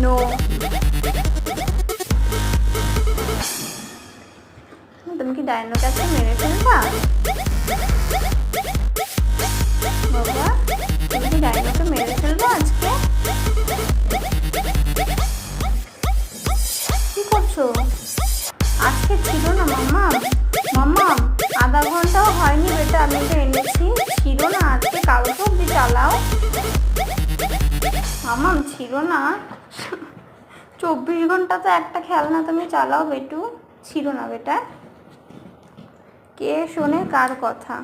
No. তুমি কি ডাইনোটাকে মেরে ফেলবা বাবা? তুমি কি ডাইনোকে মেরে ফেলবা আজকে? কি করছো? আজকে ছিল না মাম্মা। মাম্মা আধা ঘন্টাও হয়নি বেটা, আমি তো এনেছি। ছিল না আজকে, কালকে অব্দি চালাও। মাম্মা ছিল না। 24 ঘন্টা তো একটা খেলনা তুমি চালাও বেটু। ছিল না বেটা। কে শোনে কার কথা?